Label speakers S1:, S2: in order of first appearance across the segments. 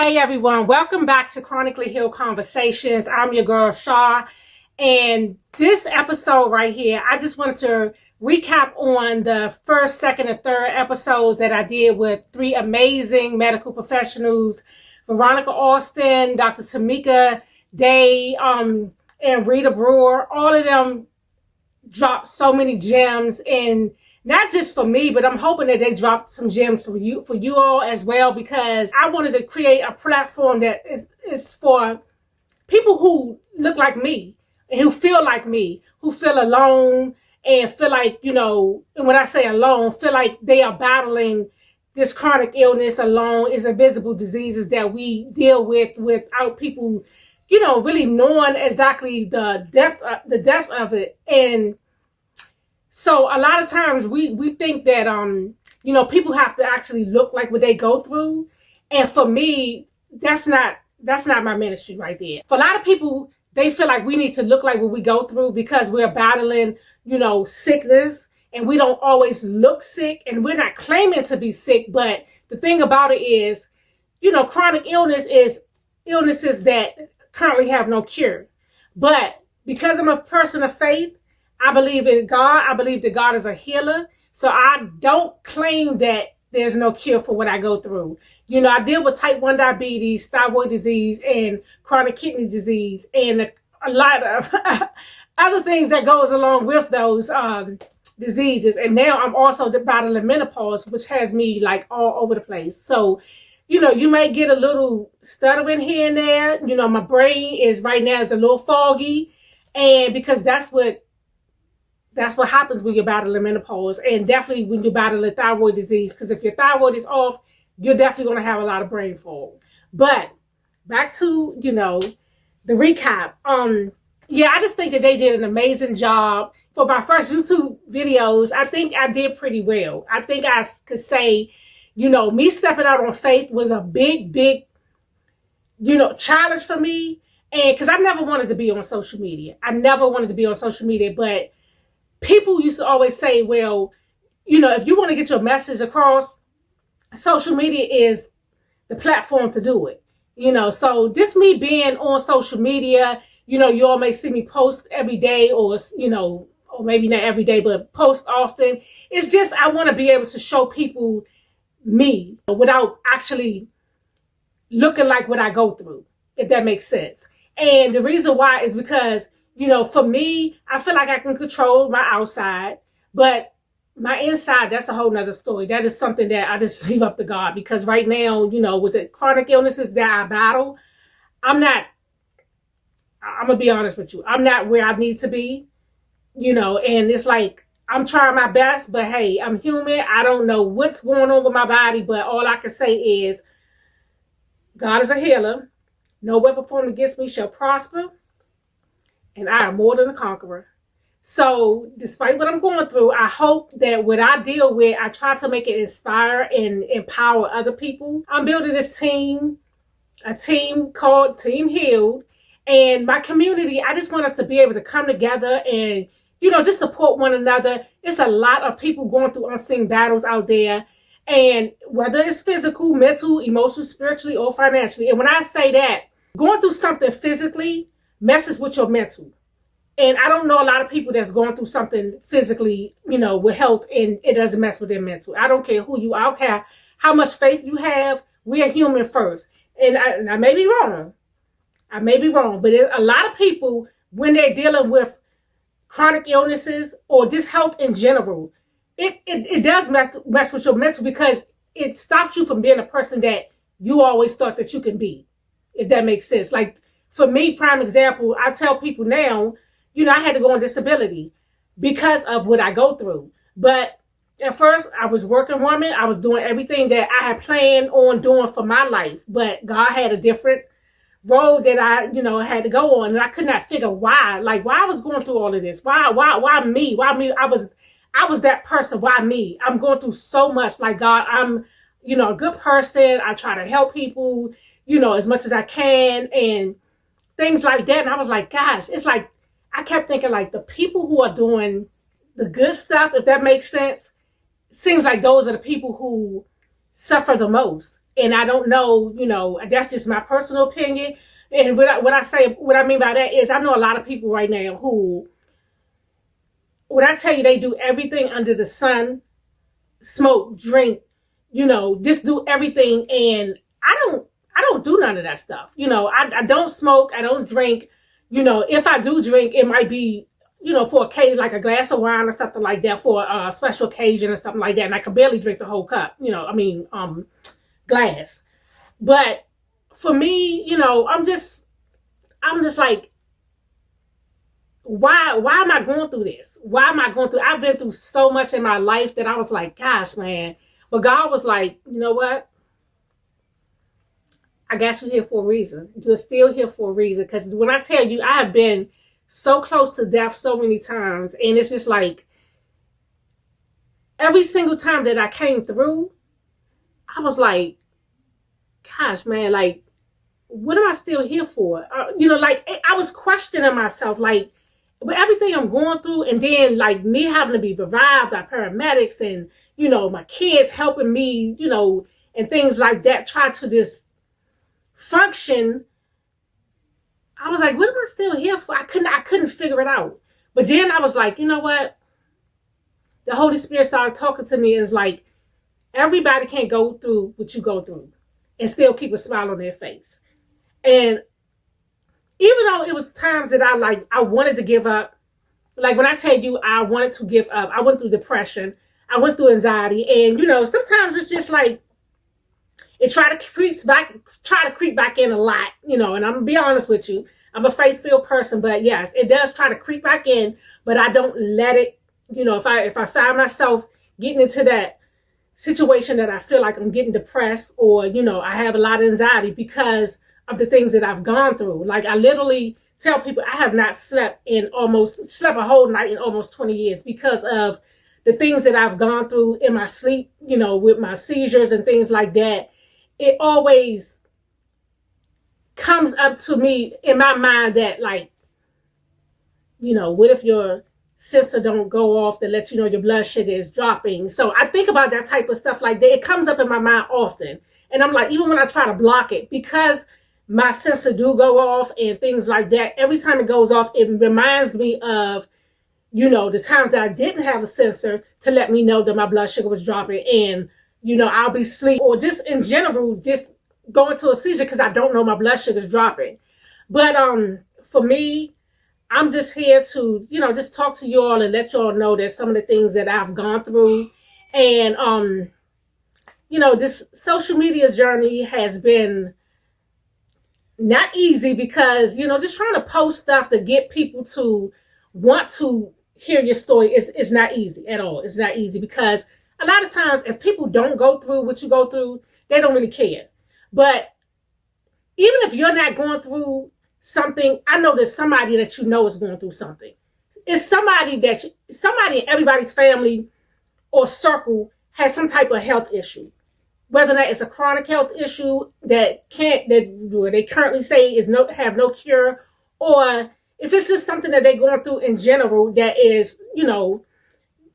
S1: Hey everyone, welcome back to Chronically Healed Conversations. I'm your girl Shaw, and this episode right here, I just wanted to recap on the first, second, and third episodes that I did with three amazing medical professionals, Veronica Austin, Dr. Tamika Day, and Rita Brewer. All of them dropped so many gems, and not just for me, but I'm hoping that they drop some gems for you all as well, because I wanted to create a platform that is for people who look like me and who feel like me, who feel alone and feel like, and when I say alone, feel like they are battling this chronic illness alone. Is invisible diseases that we deal with without people, really knowing exactly the depth of it. And so a lot of times we think that, people have to actually look like what they go through. And for me, that's not my ministry right there. For a lot of people, they feel like we need to look like what we go through because we're battling, sickness, and we don't always look sick, and we're not claiming to be sick. But the thing about it is, chronic illness is illnesses that currently have no cure. But because I'm a person of faith, I believe in God. I believe that God is a healer. So I don't claim that there's no cure for what I go through. I deal with type 1 diabetes, thyroid disease, and chronic kidney disease, and a lot of other things that goes along with those diseases. And now I'm also battling menopause, which has me like all over the place. So, you may get a little stuttering here and there. My brain is right now is a little foggy, and because that's what happens when you're battling menopause, and definitely when you're battling thyroid disease, because if your thyroid is off, you're definitely going to have a lot of brain fog. But back to, the recap. I just think that they did an amazing job. For my first YouTube videos, I think I did pretty well. I think I could say, me stepping out on faith was a big, challenge for me. And because I never wanted to be on social media. But people used to always say, well, if you want to get your message across, social media is the platform to do it. So just me being on social media, you all may see me post every day or maybe not every day, but post often. It's just, I want to be able to show people me without actually looking like what I go through, if that makes sense. And the reason why is because, for me, I feel like I can control my outside, but my inside, that's a whole nother story. That is something that I just leave up to God, because right now, with the chronic illnesses that I battle, I'm going to be honest with you. I'm not where I need to be, and it's like, I'm trying my best, but hey, I'm human. I don't know what's going on with my body, but all I can say is God is a healer. No weapon formed against me shall prosper. And I am more than a conqueror. So despite what I'm going through, I hope that what I deal with, I try to make it inspire and empower other people. I'm building this team, a team called Team Healed. And my community, I just want us to be able to come together and, just support one another. It's a lot of people going through unseen battles out there. And whether it's physical, mental, emotional, spiritually, or financially. And when I say that, going through something physically messes with your mental. And I don't know a lot of people that's going through something physically, with health, and it doesn't mess with their mental. I don't care who you are. I don't care how much faith you have. We are human first. And I may be wrong. But a lot of people, when they're dealing with chronic illnesses or just health in general, it does mess with your mental, because it stops you from being a person that you always thought that you can be, if that makes sense. Like, for me, prime example, I tell people now, I had to go on disability because of what I go through. But at first, I was working woman. I was doing everything that I had planned on doing for my life. But God had a different road that I, had to go on. And I could not figure why. Like, why I was going through all of this. Why me? Why me? I was that person. Why me? I'm going through so much. Like, God, I'm, a good person. I try to help people, as much as I can. And things like that. And I was like, gosh, it's like, I kept thinking like the people who are doing the good stuff, if that makes sense, seems like those are the people who suffer the most. And I don't know, that's just my personal opinion. And what I mean by that is I know a lot of people right now who, when I tell you they do everything under the sun, smoke, drink, just do everything. And I don't do none of that stuff. I don't smoke. I don't drink. If I do drink, it might be, for occasion, like a glass of wine or something like that for a special occasion or something like that. And I could barely drink the whole cup, glass. But for me, I'm just like, why am I going through this? Why am I going through? I've been through so much in my life that I was like, gosh, man. But God was like, you know what? I got you here for a reason. You're still here for a reason. Because when I tell you, I have been so close to death so many times. And it's just like, every single time that I came through, I was like, gosh, man, like, what am I still here for? Like, I was questioning myself, like, with everything I'm going through, and then, like, me having to be revived by paramedics and, my kids helping me, and things like that, try to just function. I was like, what am I still here for? I couldn't figure it out. But then I was like, you know what? The Holy Spirit started talking to me. Is like, everybody can't go through what you go through and still keep a smile on their face. And even though it was times that I wanted to give up, like when I tell you I wanted to give up, I went through depression, I went through anxiety, and sometimes it's just like, it try to creep back in a lot, and I'm gonna be honest with you. I'm a faith-filled person, but yes, it does try to creep back in, but I don't let it, if I find myself getting into that situation that I feel like I'm getting depressed, or, I have a lot of anxiety because of the things that I've gone through. Like, I literally tell people I have not slept a whole night in almost 20 years because of the things that I've gone through in my sleep, with my seizures and things like that. It always comes up to me in my mind that, like, what if your sensor don't go off to let you know your blood sugar is dropping? So I think about that type of stuff like that. It comes up in my mind often. And I'm like, even when I try to block it, because my sensor do go off and things like that, every time it goes off, it reminds me of, the times that I didn't have a sensor to let me know that my blood sugar was dropping, and, I'll be asleep, or just in general, just going to a seizure because I don't know my blood sugar is dropping. But for me, I'm just here to, just talk to you all and let you all know that some of the things that I've gone through. And, this social media journey has been not easy because, just trying to post stuff to get people to want to hear your story is not easy at all. It's not easy because a lot of times if people don't go through what you go through, they don't really care. But even if you're not going through something, I know there's somebody that is going through something. It's somebody in everybody's family or circle has some type of health issue. Whether that it's a chronic health issue that they currently say have no cure, or if it's just something that they're going through in general that is,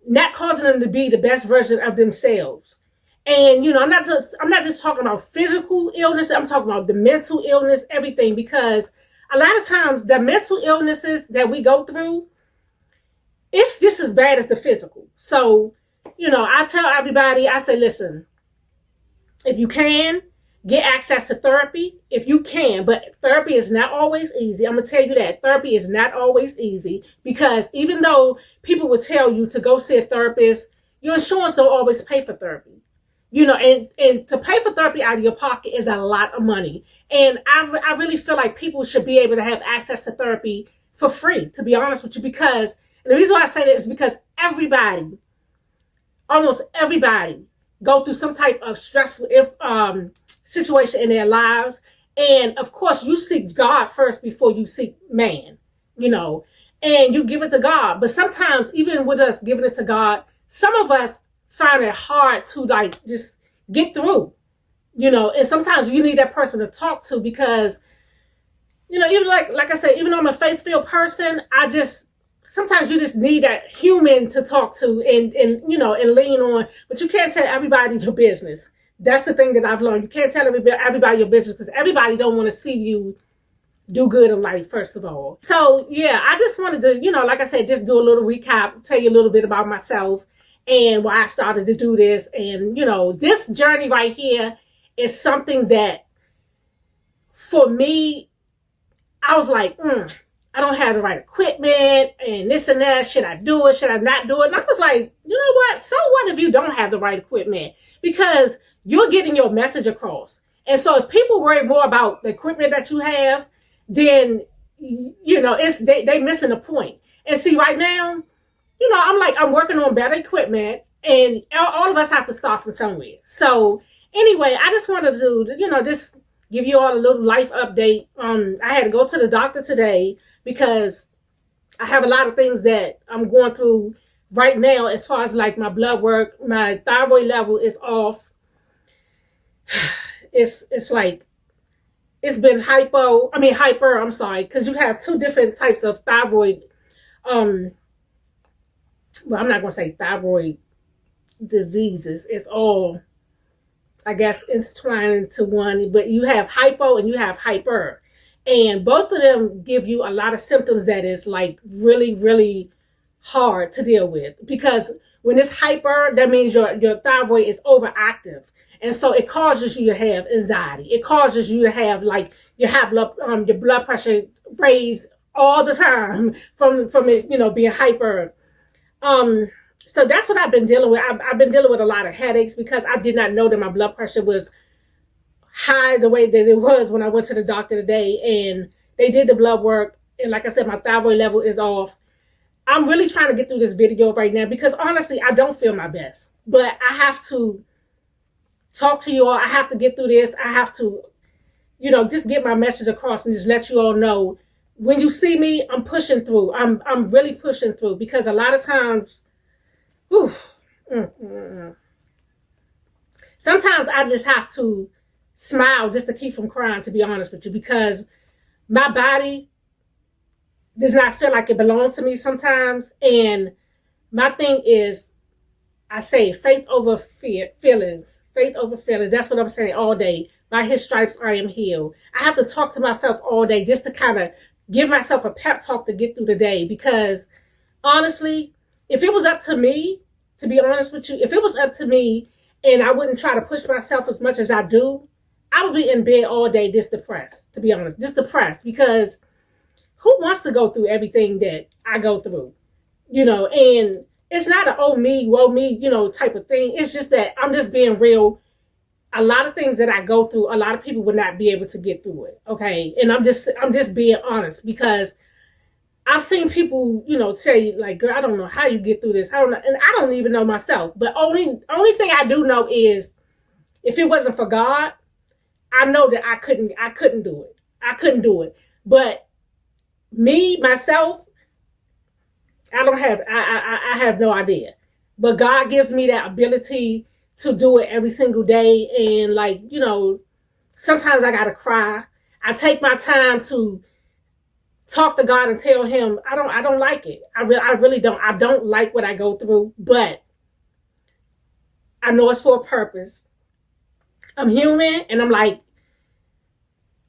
S1: not causing them to be the best version of themselves. And, I'm not just talking about physical illness. I'm talking about the mental illness, everything, because a lot of times the mental illnesses that we go through, it's just as bad as the physical. So, I tell everybody, I say, listen, if you can, get access to therapy if you can, but therapy is not always easy. I'm going to tell you that. Therapy is not always easy because even though people will tell you to go see a therapist, your insurance don't always pay for therapy. And to pay for therapy out of your pocket is a lot of money. And I really feel like people should be able to have access to therapy for free, to be honest with you, because, and the reason why I say that is because almost everybody, go through some type of stressful situation in their lives. And of course, you seek God first before you seek man, and you give it to God. But sometimes, even with us giving it to God, some of us find it hard to just get through, and sometimes you need that person to talk to because, even like I said, even though I'm a faith-filled person, sometimes you just need that human to talk to and lean on, but you can't tell everybody your business. That's the thing that I've learned. You can't tell everybody your business because everybody don't want to see you do good in life, first of all. So yeah, I just wanted to, like I said, just do a little recap, tell you a little bit about myself and why I started to do this. And, this journey right here is something that for me, I was like, I don't have the right equipment and this and that. Should I do it? Should I not do it? And I was like, you know what? So what if you don't have the right equipment? Because you're getting your message across. And so if people worry more about the equipment that you have, then, they missing the point. And see, right now, I'm working on better equipment, and all of us have to start from somewhere. So anyway, I just wanted to, just give you all a little life update. I had to go to the doctor today because I have a lot of things that I'm going through right now as far as like my blood work. My thyroid level is off. It's like, it's been hyper, I'm sorry, because you have two different types of thyroid, well, I'm not going to say thyroid diseases. It's all, I guess, intertwined into one, but you have hypo and you have hyper. And both of them give you a lot of symptoms that is like really, really hard to deal with. Because when it's hyper, that means your thyroid is overactive. And so it causes you to have anxiety. It causes you to have like your blood pressure raised all the time from it, being hyper. So that's what I've been dealing with. I've been dealing with a lot of headaches because I did not know that my blood pressure was high the way that it was when I went to the doctor today, and they did the blood work. And like I said, my thyroid level is off. I'm really trying to get through this video right now because honestly, I don't feel my best, but I have to talk to you all. I have to get through this. I have to, just get my message across and just let you all know when you see me, I'm pushing through. I'm really pushing through because a lot of times, sometimes I just have to smile just to keep from crying, to be honest with you, because my body does not feel like it belongs to me sometimes. And my thing is, I say faith over feelings. Faith over feelings. That's what I'm saying all day. By his stripes, I am healed. I have to talk to myself all day just to kind of give myself a pep talk to get through the day. Because honestly, if it was up to me, to be honest with you, if it was up to me and I wouldn't try to push myself as much as I do, I would be in bed all day just depressed, to be honest. Just depressed because who wants to go through everything that I go through? And it's not an oh me, woe me, type of thing. It's just that I'm just being real. A lot of things that I go through, a lot of people would not be able to get through it. Okay. And I'm just being honest because I've seen people, say like, girl, I don't know how you get through this. I don't know. And I don't even know myself. But only thing I do know is if it wasn't for God, I know that I couldn't do it. I couldn't do it. But me, myself, I have no idea. But God gives me that ability to do it every single day. And like, sometimes I gotta cry. I take my time to talk to God and tell him, I don't like it. I really don't. I don't like what I go through, but I know it's for a purpose. I'm human and I'm like,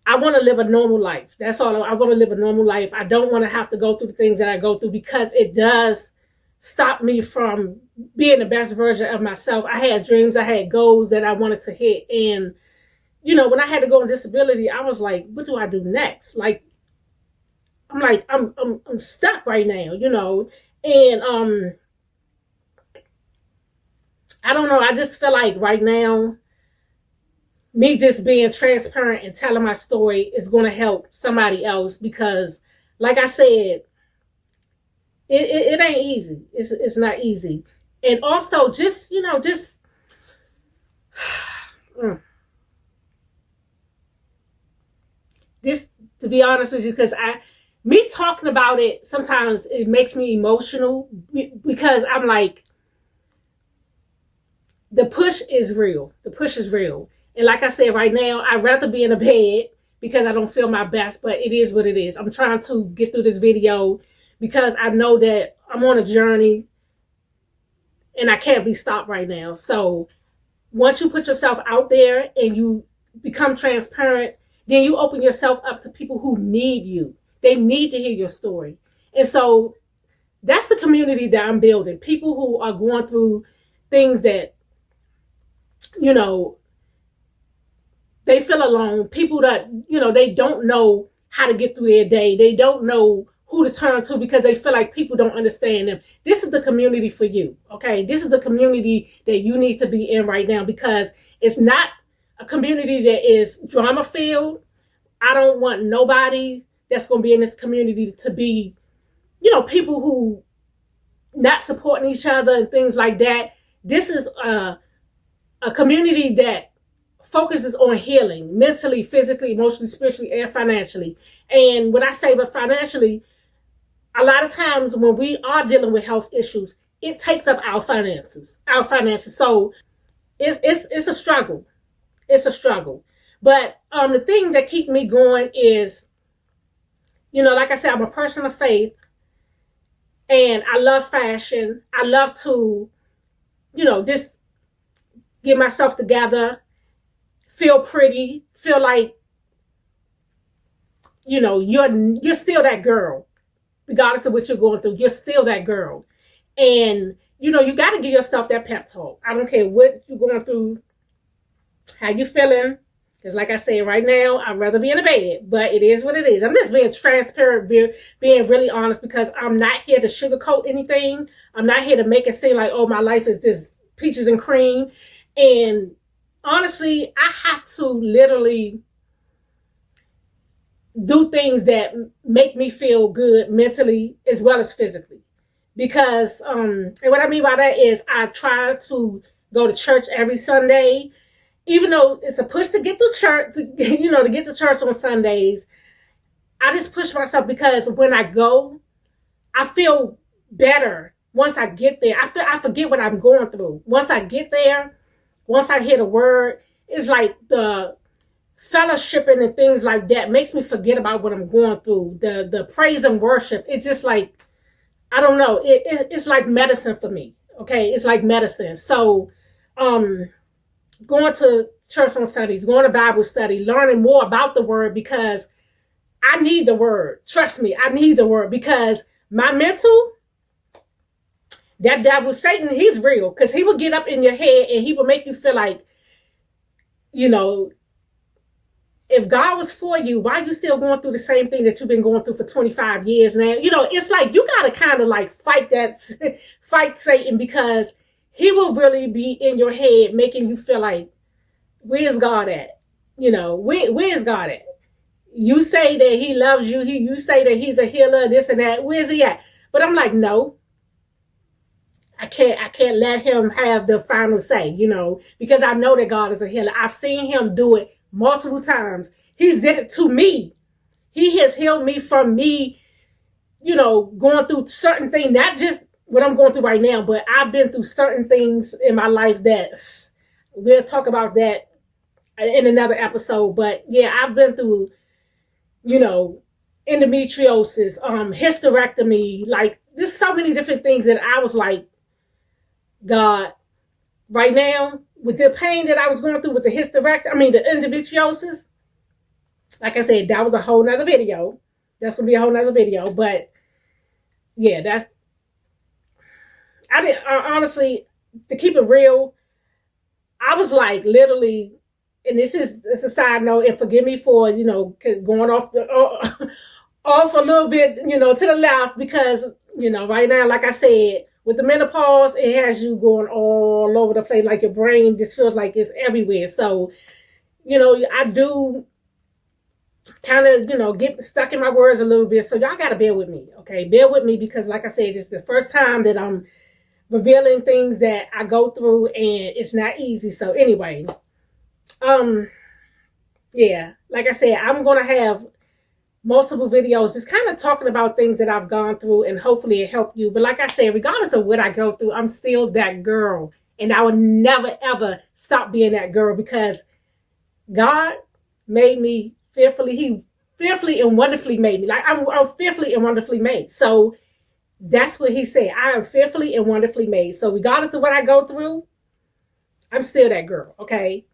S1: I want to live a normal life. That's all. I want to live a normal life. I don't want to have to go through the things that I go through because it does stop me from being the best version of myself. I had dreams, I had goals that I wanted to hit. And, when I had to go on disability, I was like, what do I do next? Like, I'm stuck right now, and, I don't know. I just feel like right now, me just being transparent and telling my story is going to help somebody else because, like I said, it ain't easy. It's not easy. And also, just to be honest with you, because me talking about it, sometimes it makes me emotional because I'm like, the push is real. The push is real. And like I said, right now, I'd rather be in a bed because I don't feel my best, but it is what it is. I'm trying to get through this video because I know that I'm on a journey and I can't be stopped right now. So once you put yourself out there and you become transparent, then you open yourself up to people who need you. They need to hear your story. And so that's the community that I'm building. People who are going through things that, you know, they feel alone. People that, you know, they don't know how to get through their day. They don't know who to turn to because they feel like people don't understand them. This is the community for you, okay? This is the community that you need to be in right now, because it's not a community that is drama filled. I don't want nobody that's going to be in this community to be, you know, people who not supporting each other and things like that. This is a community that focuses on healing mentally, physically, emotionally, spiritually, and financially. And when I say but financially, a lot of times when we are dealing with health issues, it takes up our finances. So it's a struggle. It's a struggle. But the thing that keeps me going is, you know, like I said, I'm a person of faith, and I love fashion. I love to, you know, just get myself together, feel pretty, feel like, you know, you're still that girl. Regardless of what you're going through, you're still that girl. And, you know, you got to give yourself that pep talk. I don't care what you're going through, how you feeling. Because like I said, right now, I'd rather be in a bed. But it is what it is. I'm just being transparent, being really honest, because I'm not here to sugarcoat anything. I'm not here to make it seem like, oh, my life is just peaches and cream. And honestly, I have to literally do things that make me feel good mentally as well as physically. Because, and what I mean by that is I try to go to church every Sunday, even though it's a push to get to church, to get to church on Sundays. I just push myself because when I go, I feel better once I get there. I forget what I'm going through. Once I get there, once I hear the word, it's like the fellowshipping and things like that makes me forget about what I'm going through. The praise and worship, it's just like, I don't know, it's like medicine for me. Okay, it's like medicine. So going to church on Sundays, going to Bible study, learning more about the word, because I need the word. Trust me, I need the word, because my mental, that devil Satan, he's real, because he will get up in your head and he will make you feel like, you know, if God was for you, why are you still going through the same thing that you've been going through for 25 years now? You know, it's like you got to kind of like fight Satan, because he will really be in your head making you feel like, where's God at? You know, where's God at? You say that he loves you. You say that he's a healer, this and that. Where's he at? But I'm like, no. I can't let him have the final say, you know, because I know that God is a healer. I've seen him do it multiple times. He's did it to me. He has healed me from me, you know, going through certain things, not just what I'm going through right now, but I've been through certain things in my life that we'll talk about that in another episode. But yeah, I've been through, you know, endometriosis, hysterectomy, like there's so many different things that I was like, God, right now, with the pain that I was going through with the the endometriosis, like I said, that was a whole nother video. That's going to be a whole nother video. But yeah, honestly, to keep it real, I was like literally, and it's a side note, and forgive me for, you know, going off off a little bit, you know, to the left, because, you know, right now, like I said, with the menopause, it has you going all over the place, like your brain just feels like it's everywhere. So, you know, I do kind of, you know, get stuck in my words a little bit. So y'all got to bear with me, okay? Bear with me, because like I said, it's the first time that I'm revealing things that I go through, and it's not easy. So anyway, yeah, like I said, I'm going to have multiple videos just kind of talking about things that I've gone through, and hopefully it helped you. But like I said, regardless of what I go through, I'm still that girl, and I will never ever stop being that girl, because God made me fearfully. He fearfully and wonderfully made me. Like I'm fearfully and wonderfully made. So that's what he said. I am fearfully and wonderfully made. So regardless of what I go through, I'm still that girl, okay?